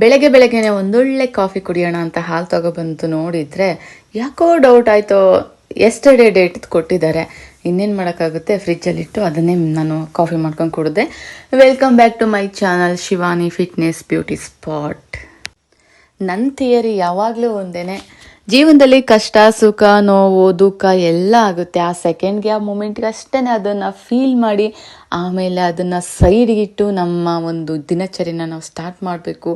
ಬೆಳಗ್ಗೆ ಬೆಳಗ್ಗೆನೆ ಒಂದೊಳ್ಳೆ ಕಾಫಿ ಕುಡಿಯೋಣ ಅಂತ ಹಾಲು ತಗೊಬಂತು ನೋಡಿದರೆ ಯಾಕೋ ಡೌಟ್ ಆಯಿತು. ಎಸ್ಟರ್ಡೇ ಡೇಟ್ ಕೊಟ್ಟಿದ್ದಾರೆ, ಇನ್ನೇನು ಮಾಡೋಕ್ಕಾಗುತ್ತೆ, ಫ್ರಿಜ್ಜಲ್ಲಿಟ್ಟು ಅದನ್ನೇ ನಾನು ಕಾಫಿ ಮಾಡ್ಕೊಂಡು ಕುಡಿದೆ. Welcome back to my channel Shivani fitness beauty spot. ನನ್ನ ಥಿಯರಿ ಯಾವಾಗಲೂ ಒಂದೇ, ಜೀವನದಲ್ಲಿ ಕಷ್ಟ ಸುಖ ನೋವು ದುಃಖ ಎಲ್ಲ ಆಗುತ್ತೆ. ಆ ಸೆಕೆಂಡ್ಗೆ ಆ ಮೂಮೆಂಟ್ಗೆ ಅಷ್ಟೇ ಅದನ್ನು ಫೀಲ್ ಮಾಡಿ ಆಮೇಲೆ ಅದನ್ನು ಸೈಡ್ಗಿಟ್ಟು ನಮ್ಮ ಒಂದು ದಿನಚರಿನ ನಾವು ಸ್ಟಾರ್ಟ್ ಮಾಡಬೇಕು.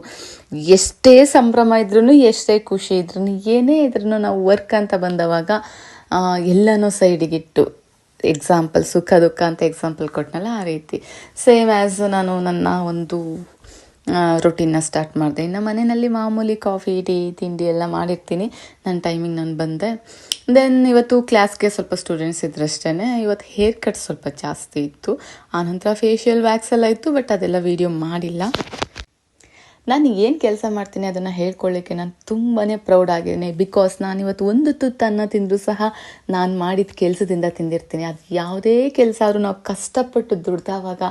ಎಷ್ಟೇ ಸಂಭ್ರಮ ಇದ್ರೂ ಎಷ್ಟೇ ಖುಷಿ ಇದ್ರೂ ಏನೇ ಇದ್ರೂ ನಾವು ವರ್ಕ್ ಅಂತ ಬಂದವಾಗ ಎಲ್ಲನೂ ಸೈಡಿಗಿಟ್ಟು, ಎಕ್ಸಾಂಪಲ್ ಸುಖ ದುಃಖ ಅಂತ ಎಕ್ಸಾಂಪಲ್ ಕೊಟ್ಟನಲ್ಲ ಆ ರೀತಿ ಸೇಮ್ ಆ್ಯಸ್ ನಾನು ನನ್ನ ಒಂದು ರೊಟೀನ್ನ ಸ್ಟಾರ್ಟ್ ಮಾಡಿದೆ. ಇನ್ನು ಮನೆಯಲ್ಲಿ ಮಾಮೂಲಿ ಕಾಫಿ ಟೀ ತಿಂಡಿ ಎಲ್ಲ ಮಾಡಿರ್ತೀನಿ. ನನ್ನ ಟೈಮಿಂಗ್ ನಾನು ಬಂದೆ. ದೆನ್ ಇವತ್ತು ಕ್ಲಾಸ್ಗೆ ಸ್ವಲ್ಪ ಸ್ಟೂಡೆಂಟ್ಸ್ ಇದ್ರಷ್ಟೇ. ಇವತ್ತು ಹೇರ್ ಕಟ್ ಸ್ವಲ್ಪ ಜಾಸ್ತಿ ಇತ್ತು, ಆನಂತರ ಫೇಶಿಯಲ್ ವ್ಯಾಕ್ಸ್ ಎಲ್ಲ ಇತ್ತು, ಬಟ್ ಅದೆಲ್ಲ ವೀಡಿಯೋ ಮಾಡಿಲ್ಲ. ನಾನು ಏನು ಕೆಲಸ ಮಾಡ್ತೀನಿ ಅದನ್ನು ಹೇಳ್ಕೊಳ್ಳಿಕ್ಕೆ ನಾನು ತುಂಬಾ ಪ್ರೌಡ್ ಆಗಿದ್ದೀನಿ. ಬಿಕಾಸ್ ನಾನು ಇವತ್ತು ಒಂದು ತುತ್ತು ಅನ್ನ ತಿಂದರೂ ಸಹ ನಾನು ಮಾಡಿದ ಕೆಲಸದಿಂದ ತಿಂದಿರ್ತೀನಿ. ಅದು ಯಾವುದೇ ಕೆಲಸ ಆದರೂ ನಾವು ಕಷ್ಟಪಟ್ಟು ದುಡ್ದಾವಾಗ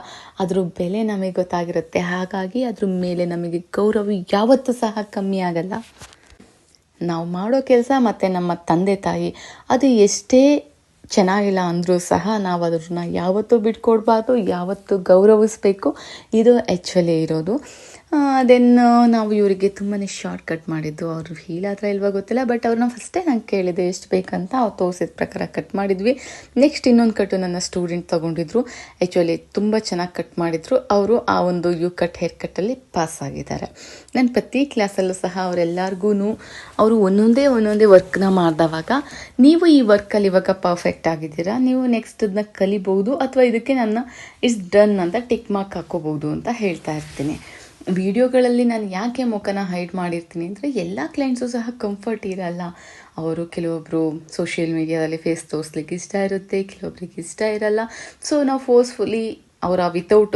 ಅದ್ರ ಬೆಲೆ ನಮಗೆ ಗೊತ್ತಾಗಿರುತ್ತೆ. ಹಾಗಾಗಿ ಅದ್ರ ಮೇಲೆ ನಮಗೆ ಗೌರವ ಯಾವತ್ತೂ ಸಹ ಕಮ್ಮಿ ಆಗಲ್ಲ. ನಾವು ಮಾಡೋ ಕೆಲಸ ಮತ್ತು ನಮ್ಮ ತಂದೆ ತಾಯಿ ಅದು ಎಷ್ಟೇ ಚೆನ್ನಾಗಿಲ್ಲ ಅಂದರೂ ಸಹ ನಾವು ಅದನ್ನ ಯಾವತ್ತೂ ಬಿಟ್ಕೊಡ್ಬಾರ್ದು, ಯಾವತ್ತೂ ಗೌರವಿಸ್ಬೇಕು. ಇದು ಆ್ಯಕ್ಚುಲಿ ಇರೋದು. ದೆನ್ ನಾವು ಇವರಿಗೆ ತುಂಬಾ ಶಾರ್ಟ್ ಕಟ್ ಮಾಡಿದ್ದು. ಅವರು ಹೀಲ್ ಹತ್ರ ಇಲ್ವಾ ಗೊತ್ತಿಲ್ಲ, ಬಟ್ ಅವ್ರನ್ನ ಫಸ್ಟೇ ನಂಗೆ ಕೇಳಿದೆ ಎಷ್ಟು ಬೇಕಂತ. ಅವ್ರು ತೋರಿಸಿದ ಪ್ರಕಾರ ಕಟ್ ಮಾಡಿದ್ವಿ. ನೆಕ್ಸ್ಟ್ ಇನ್ನೊಂದು ಕಟ್ಟು ನನ್ನ ಸ್ಟೂಡೆಂಟ್ ತೊಗೊಂಡಿದ್ರು. ಆ್ಯಕ್ಚುಲಿ ತುಂಬ ಚೆನ್ನಾಗಿ ಕಟ್ ಮಾಡಿದರು. ಅವರು ಆ ಒಂದು ಯು ಕಟ್ ಹೇರ್ ಕಟ್ಟಲ್ಲಿ ಪಾಸ್ ಆಗಿದ್ದಾರೆ. ನನ್ನ ಪ್ರತಿ ಕ್ಲಾಸಲ್ಲೂ ಸಹ ಅವರೆಲ್ಲರಿಗೂ ಅವರು ಒಂದೊಂದೇ ವರ್ಕ್ನ ಮಾಡಿದವಾಗ ನೀವು ಈ ವರ್ಕಲ್ಲಿ ಇವಾಗ ಪರ್ಫೆಕ್ಟ್ ಆಗಿದ್ದೀರಾ, ನೀವು ನೆಕ್ಸ್ಟ್ ಅದನ್ನ ಕಲಿಬೋದು, ಅಥವಾ ಇದಕ್ಕೆ ನನ್ನ ಇಟ್ಸ್ ಡನ್ ಅಂತ ಟಿಕ್ ಮಾರ್ಕ್ ಹಾಕೋಬೋದು ಅಂತ ಹೇಳ್ತಾ ಇರ್ತೀನಿ. ವಿಡಿಯೋಗಳಲ್ಲಿ ನಾನು ಯಾಕೆ ಮುಖನ ಹೈಡ್ ಮಾಡಿರ್ತೀನಿ ಅಂದರೆ ಎಲ್ಲ ಕ್ಲೈಂಟ್ಸು ಸಹ ಕಂಫರ್ಟ್ ಇರಲ್ಲ. ಅವರು ಕೆಲವೊಬ್ಬರು ಸೋಷಿಯಲ್ ಮೀಡಿಯಾದಲ್ಲಿ ಫೇಸ್ ತೋರಿಸ್ಲಿಕ್ಕೆ ಇಷ್ಟ ಇರುತ್ತೆ, ಕೆಲವೊಬ್ರಿಗೆ ಇಷ್ಟ ಇರಲ್ಲ. ಸೊ ನಾವು ಫೋರ್ಸ್ಫುಲಿ ಅವರ ವಿತೌಟ್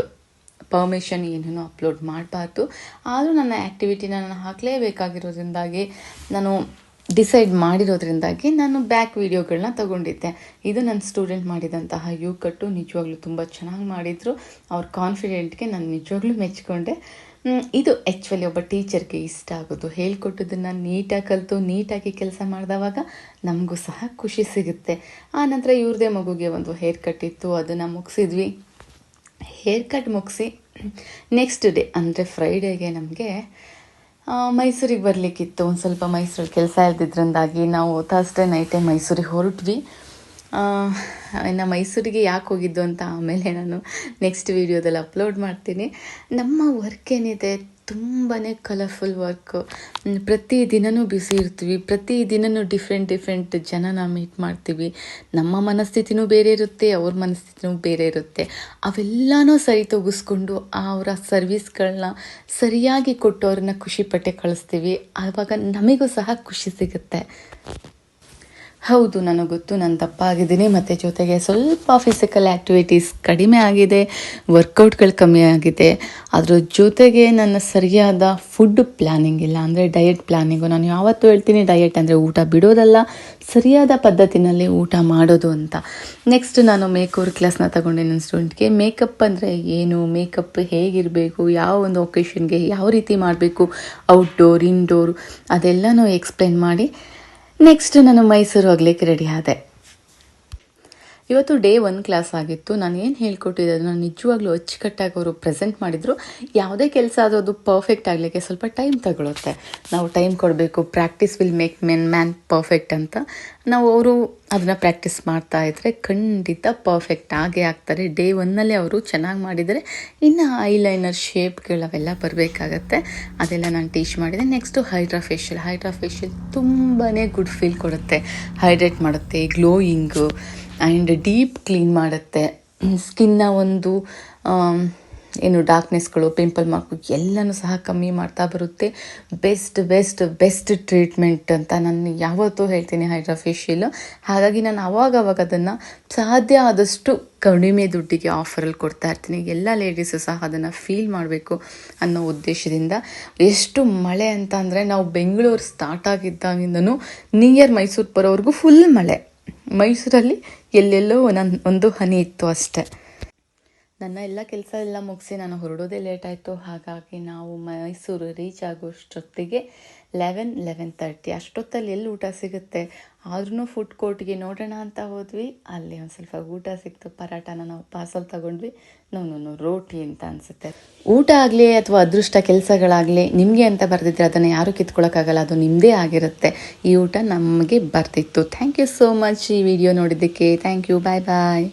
ಪರ್ಮಿಷನ್ ಏನೂ ಅಪ್ಲೋಡ್ ಮಾಡಬಾರ್ದು. ಆದರೂ ನನ್ನ ಆ್ಯಕ್ಟಿವಿಟಿನ ನಾನು ಹಾಕಲೇಬೇಕಾಗಿರೋದ್ರಿಂದಾಗಿ, ನಾನು ಡಿಸೈಡ್ ಮಾಡಿರೋದ್ರಿಂದಾಗಿ ನಾನು ಬ್ಯಾಕ್ ವೀಡಿಯೋಗಳನ್ನ ತೊಗೊಂಡಿದ್ದೆ. ಇದು ನನ್ನ ಸ್ಟೂಡೆಂಟ್ ಮಾಡಿದಂತಹ ಯು ಕಟ್ಟು ನಿಜವಾಗ್ಲೂ ತುಂಬ ಚೆನ್ನಾಗಿ ಮಾಡಿದರು. ಅವ್ರ ಕಾನ್ಫಿಡೆಂಟ್ಗೆ ನಾನು ನಿಜವಾಗ್ಲೂ ಮೆಚ್ಚಿಕೊಂಡೆ. ಇದು ಆ್ಯಕ್ಚುಲಿ ಒಬ್ಬ ಟೀಚರ್ಗೆ ಇಷ್ಟ ಆಗೋದು. ಹೇಳ್ಕೊಟ್ಟದನ್ನು ನೀಟಾಗಿ ಕಲಿತು ನೀಟಾಗಿ ಕೆಲಸ ಮಾಡಿದವಾಗ ನಮಗೂ ಸಹ ಖುಷಿ ಸಿಗುತ್ತೆ. ಆನಂತರ ಇವ್ರದೇ ಮಗುಗೆ ಒಂದು ಹೇರ್ ಕಟ್ ಇತ್ತು, ಅದನ್ನು ಮುಗಿಸಿದ್ವಿ. ಹೇರ್ ಕಟ್ ಮುಗಿಸಿ ನೆಕ್ಸ್ಟ್ ಡೇ ಅಂದರೆ ಫ್ರೈಡೇಗೆ ನಮಗೆ ಮೈಸೂರಿಗೆ ಬರಲಿಕ್ಕಿತ್ತು. ಒಂದು ಸ್ವಲ್ಪ ಮೈಸೂರಲ್ಲಿ ಕೆಲಸ ಇಲ್ದಿದ್ರಿಂದಾಗಿ ನಾವು ಥರ್ಸ್ಡೇ ನೈಟೇ ಮೈಸೂರಿಗೆ ಹೊರಟ್ವಿ. ಇನ್ನು ಮೈಸೂರಿಗೆ ಯಾಕೆ ಹೋಗಿದ್ದು ಅಂತ ಆಮೇಲೆ ನಾನು ನೆಕ್ಸ್ಟ್ ವೀಡಿಯೋದಲ್ಲಿ ಅಪ್ಲೋಡ್ ಮಾಡ್ತೀನಿ. ನಮ್ಮ ವರ್ಕ್ ಏನಿದೆ ತುಂಬಾ ಕಲರ್ಫುಲ್ ವರ್ಕ್. ಪ್ರತಿದಿನವೂ ಬ್ಯುಸಿ ಇರ್ತೀವಿ, ಪ್ರತಿದಿನವೂ ಡಿಫ್ರೆಂಟ್ ಜನನ ಮೀಟ್ ಮಾಡ್ತೀವಿ. ನಮ್ಮ ಮನಸ್ಥಿತಿನೂ ಬೇರೆ ಇರುತ್ತೆ, ಅವ್ರ ಮನಸ್ಥಿತಿನೂ ಬೇರೆ ಇರುತ್ತೆ. ಅವೆಲ್ಲನೂ ಸರಿ ತೂಗಿಸ್ಕೊಂಡು ಅವರ ಸರ್ವಿಸ್ಗಳನ್ನ ಸರಿಯಾಗಿ ಕೊಟ್ಟು ಅವ್ರನ್ನ ಖುಷಿಪಟ್ಟೆ ಕಳಿಸ್ತೀವಿ. ಆವಾಗ ನಮಗೂ ಸಹ ಖುಷಿ ಸಿಗುತ್ತೆ. ಹೌದು, ನನಗೆ ಗೊತ್ತು ನಾನು ದಪ್ಪಾಗಿದ್ದೀನಿ, ಮತ್ತು ಜೊತೆಗೆ ಸ್ವಲ್ಪ ಫಿಸಿಕಲ್ ಆ್ಯಕ್ಟಿವಿಟೀಸ್ ಕಡಿಮೆ ಆಗಿದೆ, ವರ್ಕೌಟ್ಗಳು ಕಮ್ಮಿ ಆಗಿದೆ. ಅದ್ರ ಜೊತೆಗೆ ನನ್ನ ಸರಿಯಾದ ಫುಡ್ ಪ್ಲ್ಯಾನಿಂಗ್ ಇಲ್ಲ, ಅಂದರೆ ಡಯಟ್ ಪ್ಲ್ಯಾನಿಂಗು. ನಾನು ಯಾವತ್ತೂ ಹೇಳ್ತೀನಿ, ಡಯಟ್ ಅಂದರೆ ಊಟ ಬಿಡೋದಲ್ಲ, ಸರಿಯಾದ ಪದ್ಧತಿನಲ್ಲಿ ಊಟ ಮಾಡೋದು ಅಂತ. ನೆಕ್ಸ್ಟ್ ನಾನು ಮೇಕೋವರ್ ಕ್ಲಾಸ್ನ ತಗೊಂಡೆ ನನ್ನ ಸ್ಟೂಡೆಂಟ್ಗೆ. ಮೇಕಪ್ ಅಂದರೆ ಏನು, ಮೇಕಪ್ ಹೇಗಿರಬೇಕು, ಯಾವ ಒಂದು ಒಕೇಶನ್ಗೆ ಯಾವ ರೀತಿ ಮಾಡಬೇಕು, ಔಟ್ಡೋರ್ ಇಂಡೋರ್ ಅದೆಲ್ಲನೂ ಎಕ್ಸ್ಪ್ಲೇನ್ ಮಾಡಿ ನೆಕ್ಸ್ಟ್ ನಾನು ಮೈಸೂರು ಹೋಗ್ಲಿಕ್ಕೆ ರೆಡಿ ಆದೆ. ಇವತ್ತು ಡೇ 1 ಕ್ಲಾಸ್ ಆಗಿತ್ತು. ನಾನು ಏನು ಹೇಳ್ಕೊಟ್ಟಿದ್ದೆ ಅದನ್ನು ನಿಜವಾಗ್ಲೂ ಅಚ್ಚುಕಟ್ಟಾಗಿ ಅವರು ಪ್ರೆಸೆಂಟ್ ಮಾಡಿದರು. ಯಾವುದೇ ಕೆಲಸ ಅದು ಪರ್ಫೆಕ್ಟ್ ಆಗಲಿಕ್ಕೆ ಸ್ವಲ್ಪ ಟೈಮ್ ತಗೊಳುತ್ತೆ. ನಾವು ಟೈಮ್ ಕೊಡಬೇಕು. Practice will make man perfect ಅಂತ ನಾವು ಅವರು ಅದನ್ನು ಪ್ರಾಕ್ಟೀಸ್ ಮಾಡ್ತಾ ಇದ್ದರೆ ಖಂಡಿತ ಪರ್ಫೆಕ್ಟ್ ಆಗೇ ಆಗ್ತಾರೆ. ಡೇ 1 ಅವರು ಚೆನ್ನಾಗಿ ಮಾಡಿದರೆ ಇನ್ನು ಐಲೈನರ್ ಶೇಪ್ಗಳವೆಲ್ಲ ಬರಬೇಕಾಗತ್ತೆ. ಅದೆಲ್ಲ ನಾನು ಟೀಚ್ ಮಾಡಿದೆ. ನೆಕ್ಸ್ಟು ಹೈಡ್ರಾ ಫೇಶಿಯಲ್ ತುಂಬಾ ಗುಡ್ ಫೀಲ್ ಕೊಡುತ್ತೆ, ಹೈಡ್ರೇಟ್ ಮಾಡುತ್ತೆ, ಗ್ಲೋಯಿಂಗು ಆ್ಯಂಡ್ ಡೀಪ್ ಕ್ಲೀನ್ ಮಾಡುತ್ತೆ. ಸ್ಕಿನ್ನ ಒಂದು ಏನು ಡಾರ್ಕ್ನೆಸ್ಗಳು, ಪಿಂಪಲ್ ಮಾರ್ಕು ಎಲ್ಲನೂ ಸಹ ಕಮ್ಮಿ ಮಾಡ್ತಾ ಬರುತ್ತೆ. ಬೆಸ್ಟ್ ಟ್ರೀಟ್ಮೆಂಟ್ ಅಂತ ನಾನು ಯಾವತ್ತೂ ಹೇಳ್ತೀನಿ ಹೈಡ್ರಾ ಫೇಶಿಯಲ್. ಹಾಗಾಗಿ ನಾನು ಅವಾಗ ಅದನ್ನು ಸಾಧ್ಯ ಆದಷ್ಟು ಕಡಿಮೆ ದುಡ್ಡಿಗೆ ಆಫರಲ್ಲಿ ಕೊಡ್ತಾ ಇರ್ತೀನಿ. ಎಲ್ಲ ಲೇಡೀಸು ಸಹ ಅದನ್ನು ಫೀಲ್ ಮಾಡಬೇಕು ಅನ್ನೋ ಉದ್ದೇಶದಿಂದ. ಎಷ್ಟು ಮಳೆ ಅಂತ ಅಂದರೆ, ನಾವು ಬೆಂಗಳೂರು ಸ್ಟಾರ್ಟ್ ಆಗಿದ್ದಾಗಿಂದನೂ ನಿಯರ್ ಮೈಸೂರು ಬರೋವರೆಗೂ ಫುಲ್ ಮಳೆ. ಮೈಸೂರಲ್ಲಿ ಎಲ್ಲೆಲ್ಲೋ ಒಂದು ಹನಿ ಇತ್ತು ಅಷ್ಟೆ. ನನ್ನ ಎಲ್ಲ ಕೆಲಸ ಎಲ್ಲ ಮುಗಿಸಿ ನಾನು ಹೊರಡೋದೇ ಲೇಟ್ ಆಯಿತು. ಹಾಗಾಗಿ ನಾವು ಮೈಸೂರು ರೀಚ್ ಆಗೋಷ್ಟೊತ್ತಿಗೆ 11:30 ಅಷ್ಟೊತ್ತಲ್ಲಿ ಎಲ್ಲಿ ಊಟ ಸಿಗುತ್ತೆ. ಆದ್ರೂ ಫುಡ್ ಕೋರ್ಟ್ಗೆ ನೋಡೋಣ ಅಂತ ಹೋದ್ವಿ. ಅಲ್ಲಿ ಒಂದು ಸ್ವಲ್ಪ ಊಟ ಸಿಕ್ತು. ಪರಾಟನ ನಾವು ಪಾರ್ಸಲ್ ತಗೊಂಡ್ವಿ. ನೋ ರೋಟಿ ಅಂತ ಅನಿಸುತ್ತೆ. ಊಟ ಆಗಲಿ ಅಥವಾ ಅದೃಷ್ಟ ಕೆಲಸಗಳಾಗಲಿ ನಿಮಗೆ ಅಂತ ಬರೆದಿದ್ರೆ ಅದನ್ನು ಯಾರೂ ಕಿತ್ಕೊಳ್ಳೋಕ್ಕಾಗಲ್ಲ. ಅದು ನಿಮ್ಮದೇ ಆಗಿರುತ್ತೆ. ಈ ಊಟ ನಮಗೆ ಬರ್ತಿತ್ತು. ಥ್ಯಾಂಕ್ ಯು ಸೋ ಮಚ್ ಈ ವಿಡಿಯೋ ನೋಡಿದ್ದಕ್ಕೆ. Thank you. Bye bye.